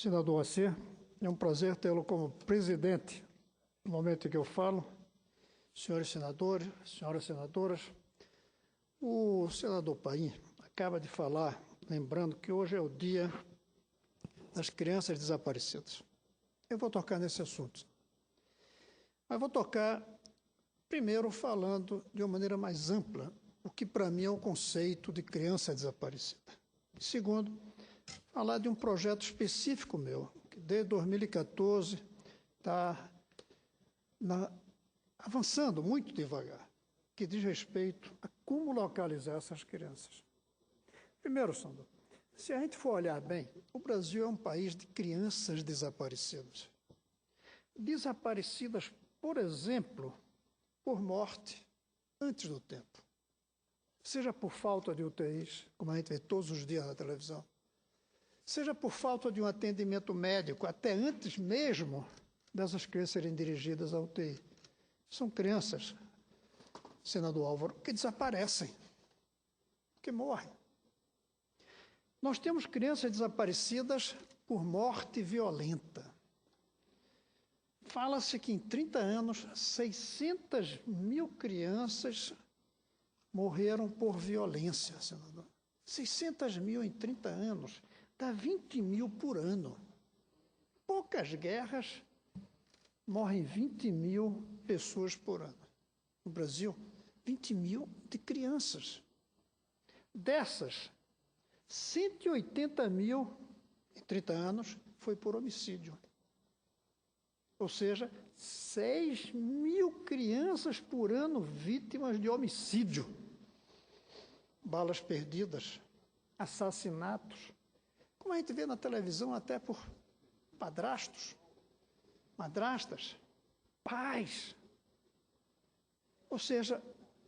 Senador Assir, é um prazer tê-lo como presidente no momento em que eu falo. Senhores senadores, senhoras senadoras, o senador Paim acaba de falar, lembrando que hoje é o dia das crianças desaparecidas. Eu vou tocar nesse assunto, mas vou tocar primeiro falando de uma maneira mais ampla o que para mim é o conceito de criança desaparecida. Segundo, falar de um projeto específico meu, que desde 2014 está avançando muito devagar, que diz respeito a como localizar essas crianças. Primeiro, Sandro, se a gente for olhar bem, o Brasil é um país de crianças desaparecidas. Desaparecidas, por exemplo, por morte antes do tempo. Seja por falta de UTIs, como a gente vê todos os dias na televisão, seja por falta de um atendimento médico, até antes mesmo dessas crianças serem dirigidas à UTI. São crianças, senador Álvaro, que desaparecem, que morrem. Nós temos crianças desaparecidas por morte violenta. Fala-se que em 30 anos, 600 mil crianças morreram por violência, senador. 600 mil em 30 anos, dá 20 mil por ano. Poucas guerras, morrem 20 mil pessoas por ano. No Brasil, 20 mil de crianças. Dessas, 180 mil em 30 anos foi por homicídio. Ou seja, 6 mil crianças por ano vítimas de homicídio. Balas perdidas, assassinatos, como a gente vê na televisão até por padrastos, madrastas, pais. Ou seja,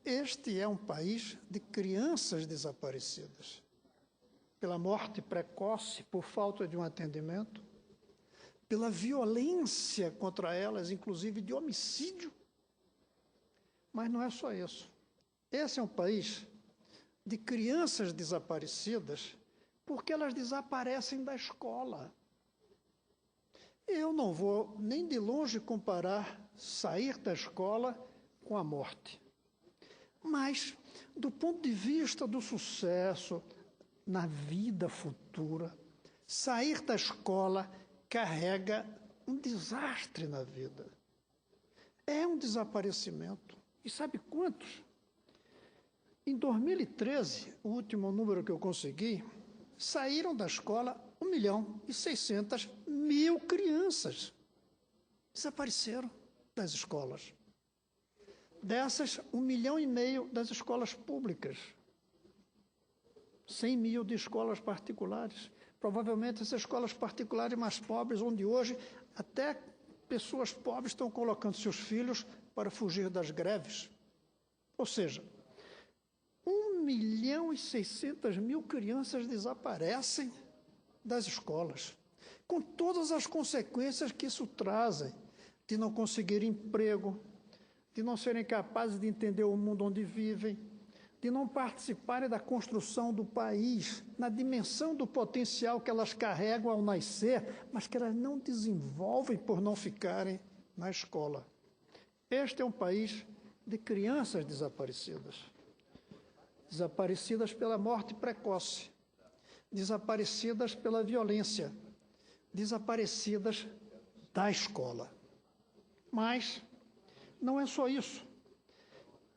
este é um país de crianças desaparecidas, pela morte precoce, por falta de um atendimento, pela violência contra elas, inclusive de homicídio. Mas não é só isso. Esse é um país de crianças desaparecidas porque elas desaparecem da escola. Eu não vou nem de longe comparar sair da escola com a morte. Mas, do ponto de vista do sucesso na vida futura, sair da escola carrega um desastre na vida. É um desaparecimento. E sabe quantos? Em 2013, o último número que eu consegui, saíram da escola 1.600.000 crianças. Desapareceram das escolas. Dessas, 1,5 milhão das escolas públicas. 100 mil de escolas particulares. Provavelmente essas escolas particulares mais pobres, onde hoje até pessoas pobres estão colocando seus filhos para fugir das greves. Ou seja, 1.600.000 crianças desaparecem das escolas, com todas as consequências que isso trazem, de não conseguir emprego, de não serem capazes de entender o mundo onde vivem, de não participarem da construção do país, na dimensão do potencial que elas carregam ao nascer, mas que elas não desenvolvem por não ficarem na escola. Este é um país de crianças desaparecidas. Desaparecidas pela morte precoce, desaparecidas pela violência, desaparecidas da escola. Mas não é só isso.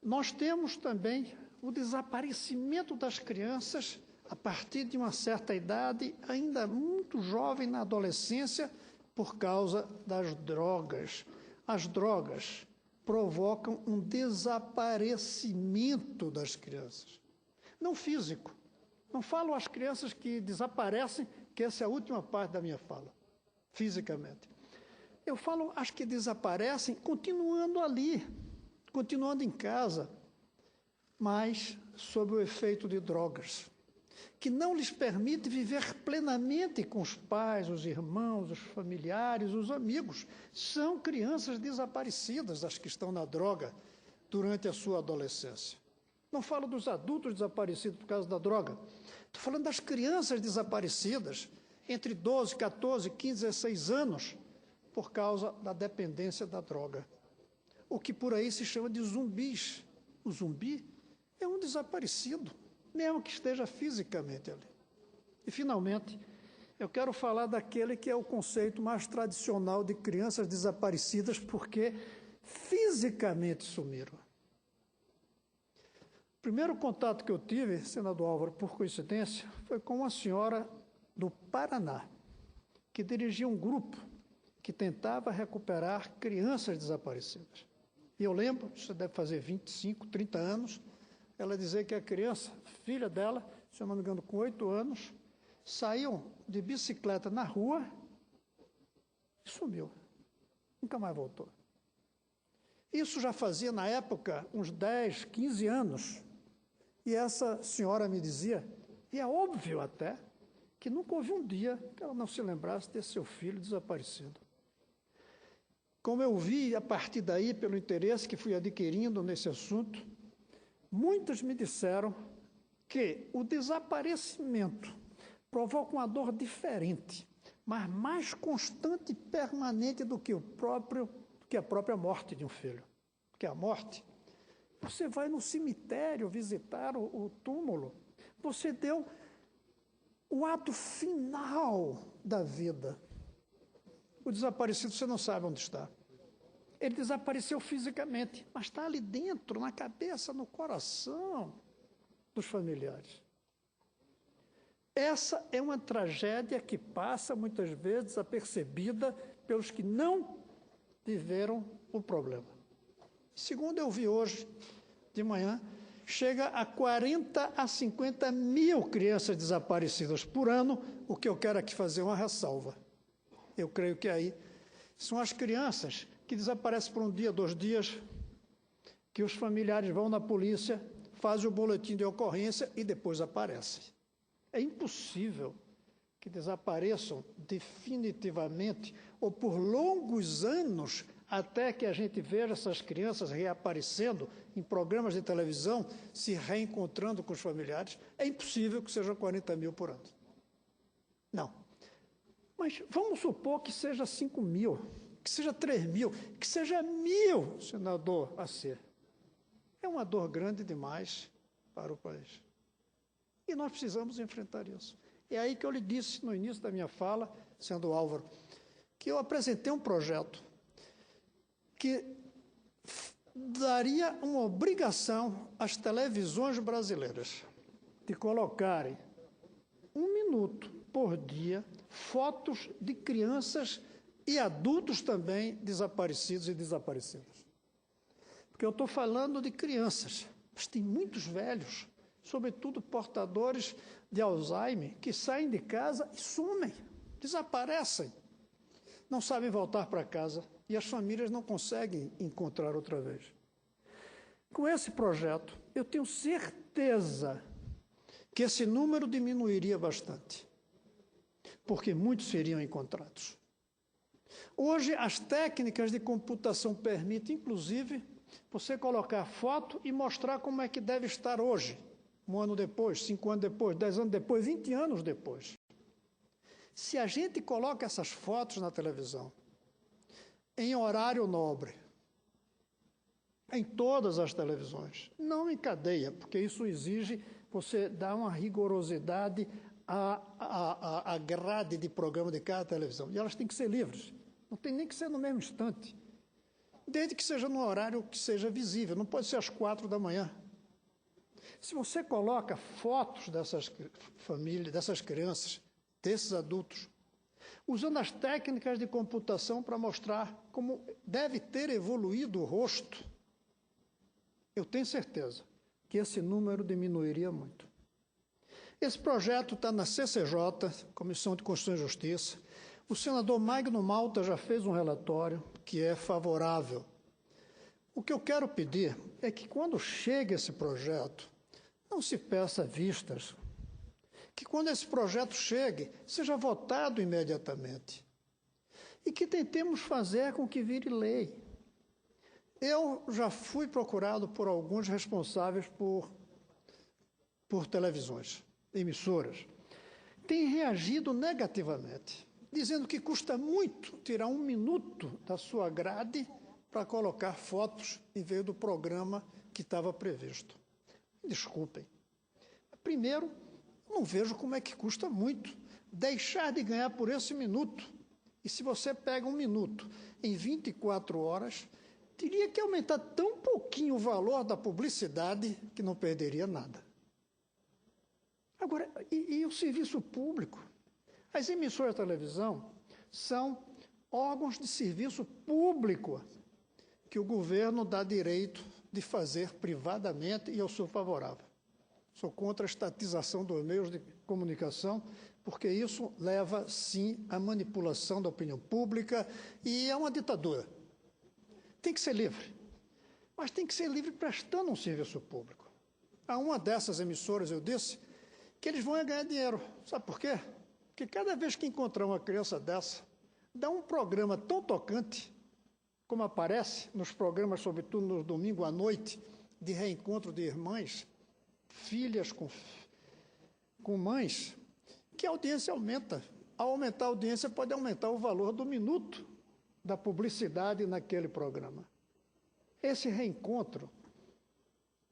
Nós temos também o desaparecimento das crianças a partir de uma certa idade, ainda muito jovem na adolescência, por causa das drogas. As drogas provocam um desaparecimento das crianças. Não físico. Não falo às crianças que desaparecem, que essa é a última parte da minha fala, fisicamente. Eu falo às que desaparecem continuando ali, continuando em casa, mas sob o efeito de drogas, que não lhes permite viver plenamente com os pais, os irmãos, os familiares, os amigos. São crianças desaparecidas as que estão na droga durante a sua adolescência. Não falo dos adultos desaparecidos por causa da droga. Estou falando das crianças desaparecidas entre 12, 14, 15, 16 anos por causa da dependência da droga. O que por aí se chama de zumbis. O zumbi é um desaparecido, mesmo que esteja fisicamente ali. E, finalmente, eu quero falar daquele que é o conceito mais tradicional de crianças desaparecidas, porque fisicamente sumiram. O primeiro contato que eu tive, senador Álvaro, por coincidência, foi com uma senhora do Paraná, que dirigia um grupo que tentava recuperar crianças desaparecidas. E eu lembro, isso deve fazer 25, 30 anos, ela dizer que a criança, filha dela, se eu não me engano, com 8 anos, saiu de bicicleta na rua e sumiu. Nunca mais voltou. Isso já fazia, na época, uns 10, 15 anos. E essa senhora me dizia, e é óbvio até, que nunca houve um dia que ela não se lembrasse de seu filho desaparecido. Como eu vi, a partir daí, pelo interesse que fui adquirindo nesse assunto, muitos me disseram que o desaparecimento provoca uma dor diferente, mas mais constante e permanente do que a própria morte de um filho. Porque a morte, você vai no cemitério visitar o túmulo, você deu o ato final da vida. O desaparecido, você não sabe onde está. Ele desapareceu fisicamente, mas está ali dentro, na cabeça, no coração dos familiares. Essa é uma tragédia que passa, muitas vezes, desapercebida pelos que não viveram o problema. Segundo eu vi hoje, de manhã, chega a 40 a 50 mil crianças desaparecidas por ano, o que eu quero aqui fazer uma ressalva. Eu creio que aí são as crianças que desaparecem por um dia, 2 dias, que os familiares vão na polícia, fazem o boletim de ocorrência e depois aparecem. É impossível que desapareçam definitivamente ou por longos anos até que a gente veja essas crianças reaparecendo em programas de televisão, se reencontrando com os familiares. É impossível que sejam 40 mil por ano. Não. Mas vamos supor que seja 5 mil, que seja 3 mil, que seja 1.000, senador AC. É uma dor grande demais para o país. E nós precisamos enfrentar isso. É aí que eu lhe disse no início da minha fala, senador Álvaro, que eu apresentei um projeto que daria uma obrigação às televisões brasileiras de colocarem 1 minuto por dia fotos de crianças e adultos também desaparecidos e desaparecidas. Porque eu estou falando de crianças, mas tem muitos velhos, sobretudo portadores de Alzheimer, que saem de casa e sumem, desaparecem, não sabem voltar para casa e as famílias não conseguem encontrar outra vez. Com esse projeto, eu tenho certeza que esse número diminuiria bastante, porque muitos seriam encontrados. Hoje, as técnicas de computação permitem, inclusive, você colocar foto e mostrar como é que deve estar hoje, 1 ano depois, 5 anos depois, 10 anos depois, 20 anos depois. Se a gente coloca essas fotos na televisão, em horário nobre, em todas as televisões, não em cadeia, porque isso exige você dar uma rigorosidade à grade de programa de cada televisão, e elas têm que ser livres, não tem nem que ser no mesmo instante, desde que seja no horário que seja visível, não pode ser às 4 da manhã. Se você coloca fotos dessas famílias, dessas crianças, desses adultos, usando as técnicas de computação para mostrar como deve ter evoluído o rosto, eu tenho certeza que esse número diminuiria muito. Esse projeto está na CCJ, Comissão de Constituição e Justiça. O senador Magno Malta já fez um relatório que é favorável. O que eu quero pedir é que, quando chegue esse projeto, não se peça vistas, que quando esse projeto chegue, seja votado imediatamente e que tentemos fazer com que vire lei. Eu já fui procurado por alguns responsáveis por televisões, emissoras, tem reagido negativamente, dizendo que custa muito tirar 1 minuto da sua grade para colocar fotos em vez do programa que estava previsto. Desculpem. Primeiro, não vejo como é que custa muito deixar de ganhar por esse minuto. E se você pega 1 minuto em 24 horas, teria que aumentar tão pouquinho o valor da publicidade que não perderia nada. Agora, e o serviço público? As emissoras de televisão são órgãos de serviço público que o governo dá direito de fazer privadamente e eu sou favorável. Sou contra a estatização dos meios de comunicação, porque isso leva, sim, à manipulação da opinião pública e é uma ditadura. Tem que ser livre, mas tem que ser livre prestando um serviço público. A uma dessas emissoras, eu disse, que eles vão ganhar dinheiro. Sabe por quê? Porque cada vez que encontrar uma criança dessa, dá um programa tão tocante, como aparece nos programas, sobretudo no domingo à noite, de reencontro de irmãs, filhas com mães, que a audiência aumenta. Ao aumentar a audiência, pode aumentar o valor do minuto da publicidade naquele programa. Esse reencontro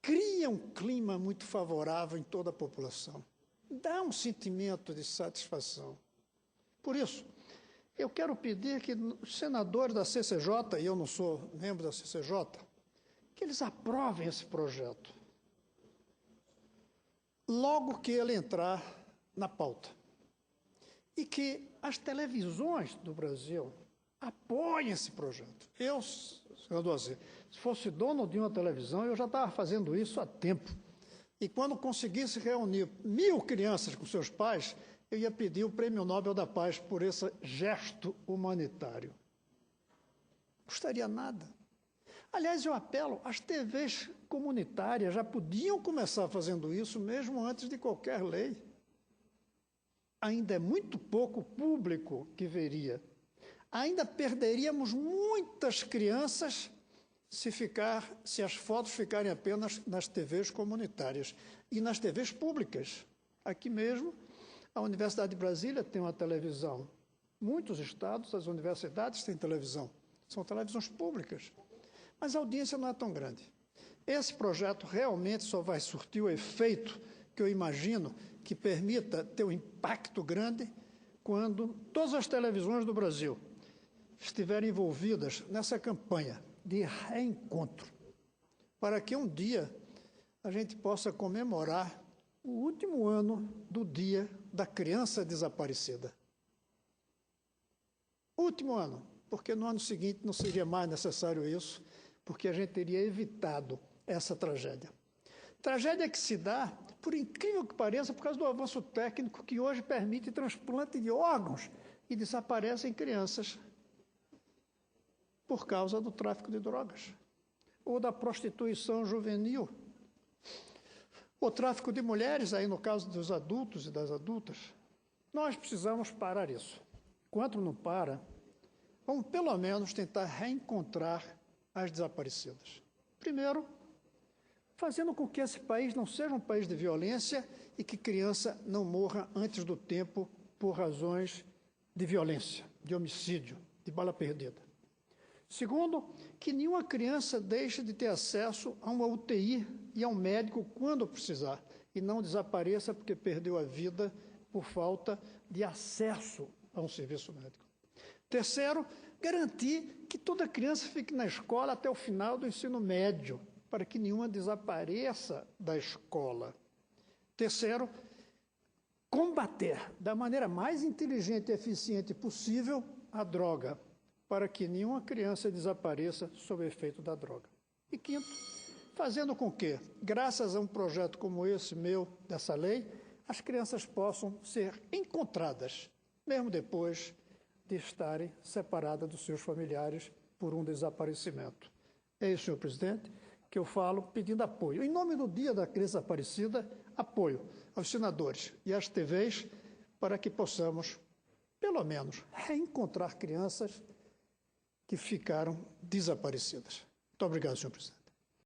cria um clima muito favorável em toda a população. Dá um sentimento de satisfação. Por isso, eu quero pedir que os senadores da CCJ, e eu não sou membro da CCJ, que eles aprovem esse projeto logo que ele entrar na pauta. E que as televisões do Brasil apoiem esse projeto. Eu, senador Azir, se fosse dono de uma televisão, eu já estava fazendo isso há tempo. E quando conseguisse reunir 1.000 crianças com seus pais, eu ia pedir o Prêmio Nobel da Paz por esse gesto humanitário. Não custaria nada. Aliás, eu apelo, as TVs comunitárias já podiam começar fazendo isso mesmo antes de qualquer lei. Ainda é muito pouco público que veria. Ainda perderíamos muitas crianças se as fotos ficarem apenas nas TVs comunitárias e nas TVs públicas. Aqui mesmo, a Universidade de Brasília tem uma televisão. Muitos estados, as universidades têm televisão. São televisões públicas. Mas a audiência não é tão grande. Esse projeto realmente só vai surtir o efeito que eu imagino que permita ter um impacto grande quando todas as televisões do Brasil estiverem envolvidas nessa campanha de reencontro, para que um dia a gente possa comemorar o último ano do Dia da Criança Desaparecida. Último ano, porque no ano seguinte não seria mais necessário isso, porque a gente teria evitado essa tragédia. Tragédia que se dá, por incrível que pareça, por causa do avanço técnico que hoje permite transplante de órgãos e desaparecem crianças por causa do tráfico de drogas, ou da prostituição juvenil, o tráfico de mulheres, aí no caso dos adultos e das adultas. Nós precisamos parar isso. Enquanto não para, vamos pelo menos tentar reencontrar as desaparecidas. Primeiro, fazendo com que esse país não seja um país de violência e que criança não morra antes do tempo por razões de violência, de homicídio, de bala perdida. Segundo, que nenhuma criança deixe de ter acesso a uma UTI e a um médico quando precisar, e não desapareça porque perdeu a vida por falta de acesso a um serviço médico. Terceiro, garantir que toda criança fique na escola até o final do ensino médio, para que nenhuma desapareça da escola. Terceiro, combater da maneira mais inteligente e eficiente possível a droga, para que nenhuma criança desapareça sob o efeito da droga. E quinto, fazendo com que, graças a um projeto como esse meu, dessa lei, as crianças possam ser encontradas, mesmo depois de estarem separadas dos seus familiares por um desaparecimento. É isso, senhor presidente, que eu falo pedindo apoio. Em nome do Dia da Criança Desaparecida, apoio aos senadores e às TVs para que possamos, pelo menos, reencontrar crianças que ficaram desaparecidas. Muito obrigado, senhor presidente.